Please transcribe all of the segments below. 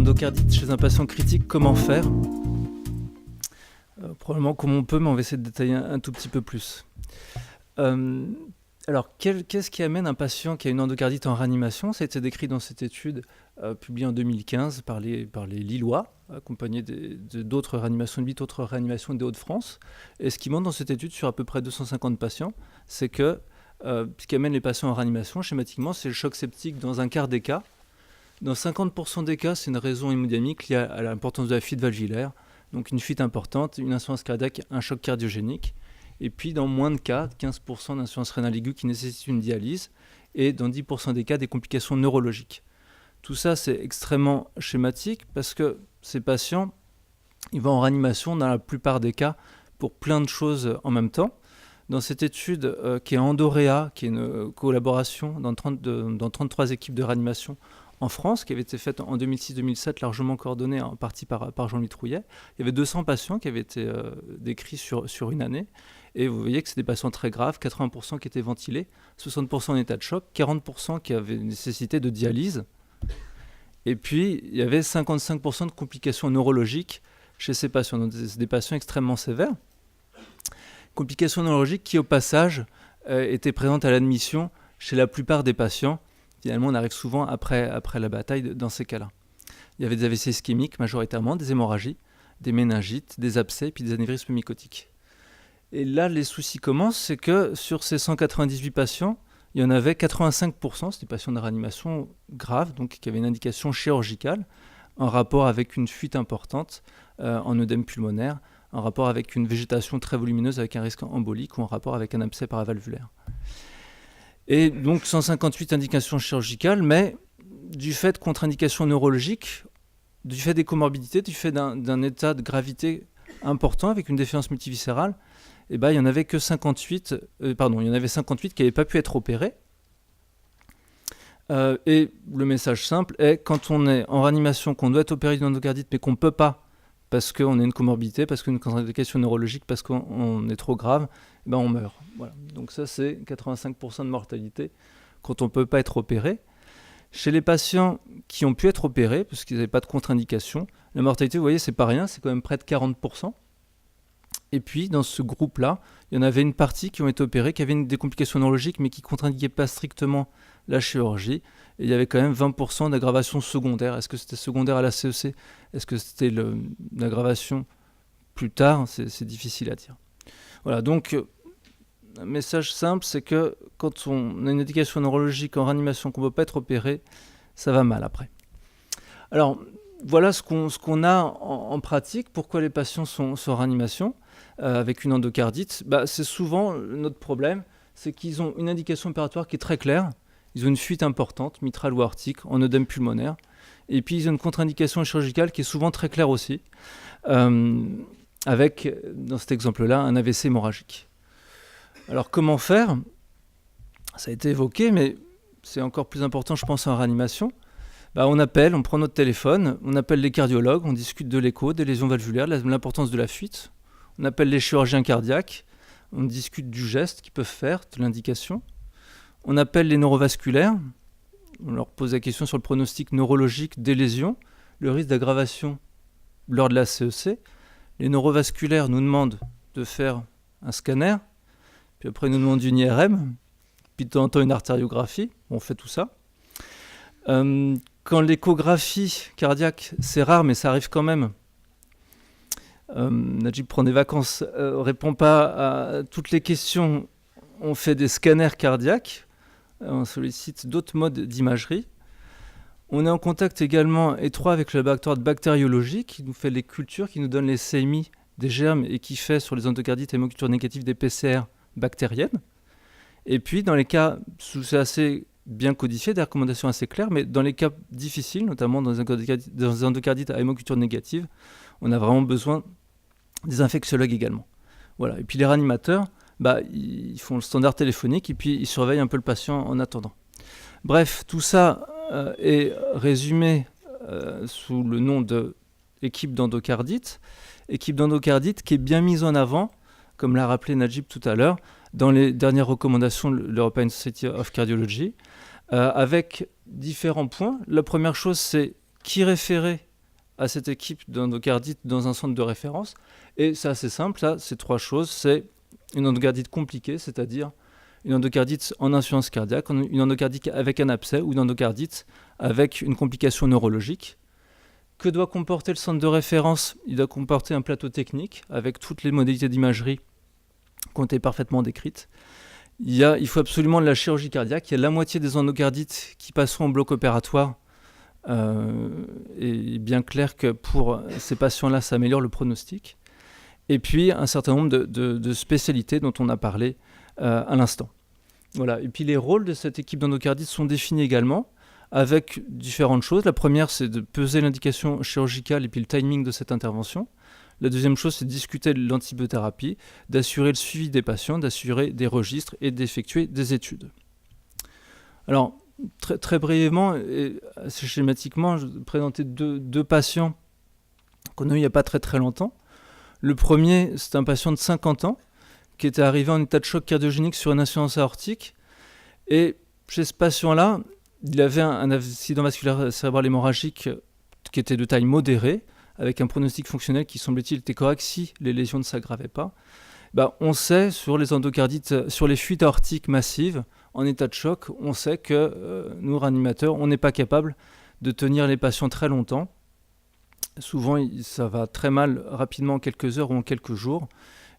d'endocardite chez un patient critique, comment faire ? Probablement comme on peut, mais on va essayer de détailler un tout petit peu plus. Alors, qu'est-ce qui amène un patient qui a une endocardite en réanimation ? Ça a été décrit dans cette étude publiée en 2015 par les Lillois, accompagnés d'autres réanimations de 8 autres réanimations des Hauts-de-France. Et ce qui montre dans cette étude sur à peu près 250 patients, c'est que ce qui amène les patients en réanimation, schématiquement, c'est le choc septique dans un quart des cas. Dans 50% des cas, c'est une raison hémodynamique liée à l'importance de la fuite valvulaire. Donc une fuite importante, une insuffisance cardiaque, un choc cardiogénique. Et puis dans moins de cas, 15% d'insuffisance rénale aiguë qui nécessite une dialyse. Et dans 10% des cas, des complications neurologiques. Tout ça, c'est extrêmement schématique parce que ces patients, ils vont en réanimation dans la plupart des cas pour plein de choses en même temps. Dans cette étude qui est Endorea, qui est une collaboration dans 33 équipes de réanimation en France, qui avait été faite en 2006-2007, largement coordonnée en partie par Jean-Louis Trouillet, il y avait 200 patients qui avaient été décrits sur une année. Et vous voyez que c'est des patients très graves, 80% qui étaient ventilés, 60% en état de choc, 40% qui avaient nécessité de dialyse. Et puis, il y avait 55% de complications neurologiques chez ces patients. Donc, c'est des patients extrêmement sévères. Complications neurologiques qui, au passage, étaient présentes à l'admission chez la plupart des patients. Finalement, on arrive souvent après la bataille dans ces cas-là. Il y avait des AVC ischémiques majoritairement, des hémorragies, des méningites, des abcès, puis des anévrismes mycotiques. Et là, les soucis commencent, c'est que sur ces 198 patients, il y en avait 85%, c'est des patients de réanimation grave, donc qui avaient une indication chirurgicale, en rapport avec une fuite importante en œdème pulmonaire, en rapport avec une végétation très volumineuse avec un risque embolique ou en rapport avec un abcès paravalvulaire. Et donc 158 indications chirurgicales, mais du fait de contre-indications neurologiques, du fait des comorbidités, du fait d'un état de gravité important avec une défaillance multiviscérale, il y en avait 58 qui n'avaient pas pu être opérés. Et le message simple est, quand on est en réanimation, qu'on doit être opéré d'une endocardite, mais qu'on ne peut pas, parce qu'on a une comorbidité, parce qu'on a une contre-indication neurologique, parce qu'on est trop grave, on meurt. Voilà. Donc ça, c'est 85% de mortalité quand on ne peut pas être opéré. Chez les patients qui ont pu être opérés, parce qu'ils n'avaient pas de contre-indication, la mortalité, vous voyez, c'est pas rien, c'est quand même près de 40%. Et puis, dans ce groupe-là, il y en avait une partie qui ont été opérés, qui avaient des complications neurologiques, mais qui ne contre-indiquaient pas strictement la chirurgie. Et il y avait quand même 20% d'aggravation secondaire. Est-ce que c'était secondaire à la CEC ? Est-ce que c'était l'aggravation plus tard ? C'est difficile à dire. Voilà, donc, un message simple, c'est que quand on a une indication neurologique en réanimation qu'on ne peut pas être opéré, ça va mal après. Alors, voilà ce qu'on a en pratique. Pourquoi les patients sont en réanimation avec une endocardite ? C'est souvent notre problème, c'est qu'ils ont une indication opératoire qui est très claire. Ils ont une fuite importante, mitrale ou aortique, en œdème pulmonaire. Et puis, ils ont une contre-indication chirurgicale qui est souvent très claire aussi, avec, dans cet exemple-là, un AVC hémorragique. Alors, comment faire ? Ça a été évoqué, mais c'est encore plus important, je pense, en réanimation. On prend notre téléphone, on appelle les cardiologues, on discute de l'écho, des lésions valvulaires, de l'importance de la fuite. On appelle les chirurgiens cardiaques, on discute du geste qu'ils peuvent faire, de l'indication. On appelle les neurovasculaires, on leur pose la question sur le pronostic neurologique des lésions, le risque d'aggravation lors de la CEC. Les neurovasculaires nous demandent de faire un scanner, puis après ils nous demandent une IRM, puis de temps en temps une artériographie, on fait tout ça. Quand l'échographie cardiaque, c'est rare, mais ça arrive quand même. Najib prend des vacances, répond pas à toutes les questions. On fait des scanners cardiaques, on sollicite d'autres modes d'imagerie. On est en contact également étroit avec le laboratoire de bactériologie qui nous fait les cultures, qui nous donne les CMI des germes et qui fait sur les endocardites et hémocultures négatives des PCR bactériennes. Et puis, dans les cas, c'est assez bien codifié, des recommandations assez claires, mais dans les cas difficiles, notamment dans les endocardites à hémoculture négative, on a vraiment besoin des infectiologues également. Voilà. Et puis les réanimateurs, ils font le standard téléphonique et puis ils surveillent un peu le patient en attendant. Bref, tout ça est résumé sous le nom d'équipe d'endocardite. Équipe d'endocardite qui est bien mise en avant, comme l'a rappelé Najib tout à l'heure, dans les dernières recommandations de l'European Society of Cardiology, avec différents points. La première chose, c'est qui référer à cette équipe d'endocardites dans un centre de référence. Et c'est assez simple, ça, c'est 3 choses. C'est une endocardite compliquée, c'est-à-dire une endocardite en insuffisance cardiaque, une endocardite avec un abcès ou une endocardite avec une complication neurologique. Que doit comporter le centre de référence? Il doit comporter un plateau technique avec toutes les modalités d'imagerie qui ont été parfaitement décrites. Il faut absolument de la chirurgie cardiaque. Il y a la moitié des endocardites qui passeront au bloc opératoire. Et bien clair que pour ces patients-là, ça améliore le pronostic. Et puis un certain nombre de spécialités dont on a parlé à l'instant. Voilà. Et puis les rôles de cette équipe d'endocardite sont définis également avec différentes choses. La première, c'est de peser l'indication chirurgicale et puis le timing de cette intervention. La deuxième chose, c'est de discuter de l'antibiothérapie, d'assurer le suivi des patients, d'assurer des registres et d'effectuer des études. Alors, très brièvement et assez schématiquement, je vais présenter deux patients qu'on a eu il n'y a pas très longtemps. Le premier, c'est un patient de 50 ans qui était arrivé en état de choc cardiogénique sur une insuffisance aortique. Et chez ce patient-là, il avait un accident vasculaire cérébral hémorragique qui était de taille modérée, avec un pronostic fonctionnel qui, semble-t-il, était correct si les lésions ne s'aggravaient pas. On sait sur les endocardites, sur les fuites aortiques massives, en état de choc, on sait que nous, réanimateurs, on n'est pas capable de tenir les patients très longtemps. Souvent, ça va très mal rapidement en quelques heures ou en quelques jours.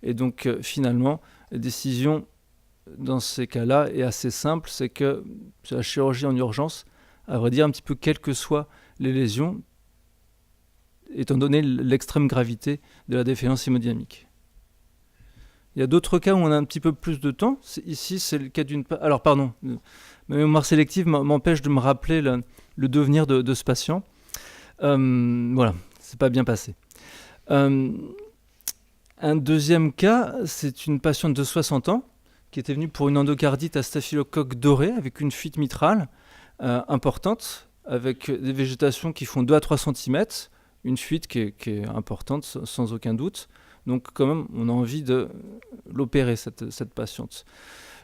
Et donc, finalement, la décision dans ces cas-là est assez simple, c'est que la chirurgie en urgence, à vrai dire, un petit peu quelles que soient les lésions, étant donné l'extrême gravité de la défaillance hémodynamique. Il y a d'autres cas où on a un petit peu plus de temps. Ici, c'est le cas d'une... Alors, pardon, ma mémoire sélective m'empêche de me rappeler le devenir de ce patient. Voilà, c'est pas bien passé. Un deuxième cas, c'est une patiente de 60 ans qui était venue pour une endocardite à staphylocoque doré avec une fuite mitrale importante, avec des végétations qui font 2 à 3 cm, une fuite qui est importante sans aucun doute. Donc quand même, on a envie de l'opérer, cette patiente.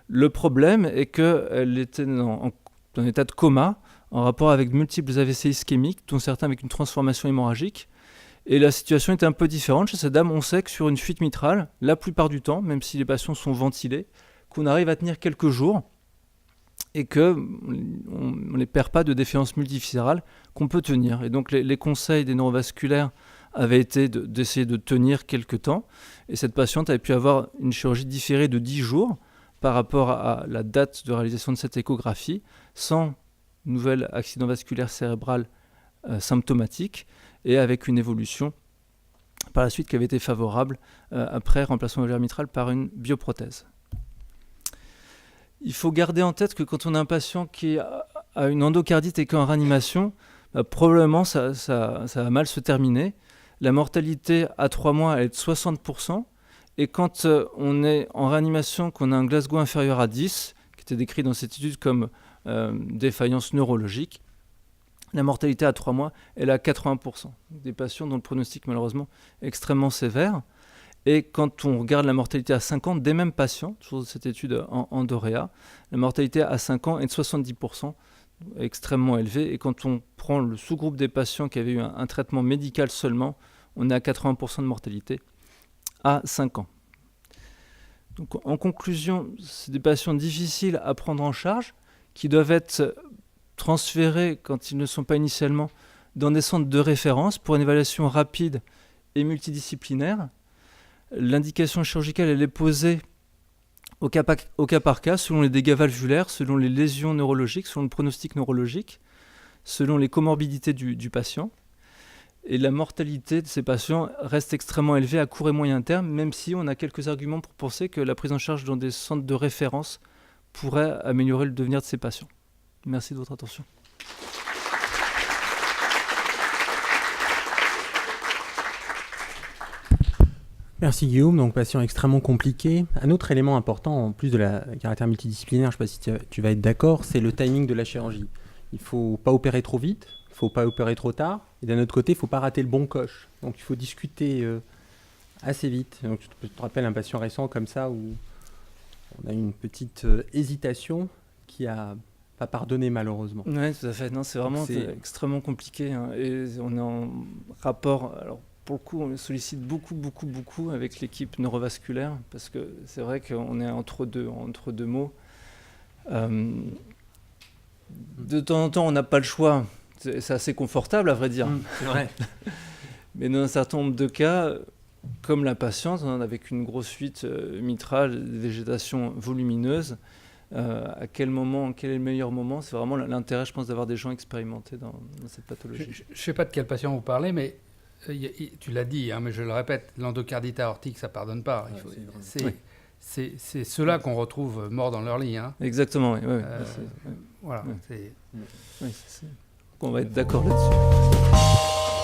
Le problème est qu'elle était en état de coma en rapport avec multiples AVC ischémiques, dont certains avec une transformation hémorragique. Et la situation était un peu différente. Chez cette dame, on sait que sur une fuite mitrale, la plupart du temps, même si les patients sont ventilés, qu'on arrive à tenir quelques jours et qu'on ne les perd pas de défaillance multiviscérale qu'on peut tenir. Et donc les conseils des neurovasculaires avaient été d'essayer de tenir quelques temps. Et cette patiente avait pu avoir une chirurgie différée de 10 jours par rapport à la date de réalisation de cette échographie, sans nouvel accident vasculaire cérébral symptomatique et avec une évolution par la suite qui avait été favorable après remplacement valvulaire mitral par une bioprothèse. Il faut garder en tête que quand on a un patient qui a une endocardite et qui est en réanimation, probablement ça va mal se terminer. La mortalité à 3 mois elle est de 60%. Et quand on est en réanimation, qu'on a un Glasgow inférieur à 10, qui était décrit dans cette étude comme défaillance neurologique, la mortalité à 3 mois elle est à 80%. Des patients dont le pronostic malheureusement est extrêmement sévère. Et quand on regarde la mortalité à 5 ans des mêmes patients, toujours de cette étude en Dorea, la mortalité à 5 ans est de 70%, extrêmement élevée. Et quand on prend le sous-groupe des patients qui avaient eu un traitement médical seulement, on est à 80% de mortalité à 5 ans. Donc, en conclusion, c'est des patients difficiles à prendre en charge, qui doivent être transférés, quand ils ne sont pas initialement, dans des centres de référence pour une évaluation rapide et multidisciplinaire. L'indication chirurgicale elle est posée au cas par cas, selon les dégâts valvulaires, selon les lésions neurologiques, selon le pronostic neurologique, selon les comorbidités du patient. Et la mortalité de ces patients reste extrêmement élevée à court et moyen terme, même si on a quelques arguments pour penser que la prise en charge dans des centres de référence pourrait améliorer le devenir de ces patients. Merci de votre attention. Merci Guillaume, donc patient extrêmement compliqué. Un autre élément important, en plus de la caractère multidisciplinaire, je ne sais pas si tu vas être d'accord, c'est le timing de la chirurgie. Il ne faut pas opérer trop vite, il ne faut pas opérer trop tard, et d'un autre côté, il ne faut pas rater le bon coche. Donc il faut discuter assez vite. Donc, je te rappelle un patient récent comme ça, où on a eu une petite hésitation qui a pas pardonné malheureusement. Oui, tout à fait. Non, c'est vraiment extrêmement compliqué. Hein. Et on est en rapport. Alors, pour le coup, on sollicite beaucoup avec l'équipe neurovasculaire parce que c'est vrai qu'on est entre deux mots. De temps en temps, on n'a pas le choix. C'est assez confortable, à vrai dire. C'est vrai. Mais dans un certain nombre de cas, comme la patiente, avec une grosse fuite mitrale, des végétations volumineuses, à quel est le meilleur moment? C'est vraiment l'intérêt, je pense, d'avoir des gens expérimentés dans cette pathologie. Je ne sais pas de quel patient vous parlez, mais tu l'as dit, hein, mais je le répète, l'endocardite aortique, ça ne pardonne pas. C'est ceux-là qu'on retrouve morts dans leur lit. Hein. Exactement, oui. Voilà. Oui, on va être d'accord là-dessus.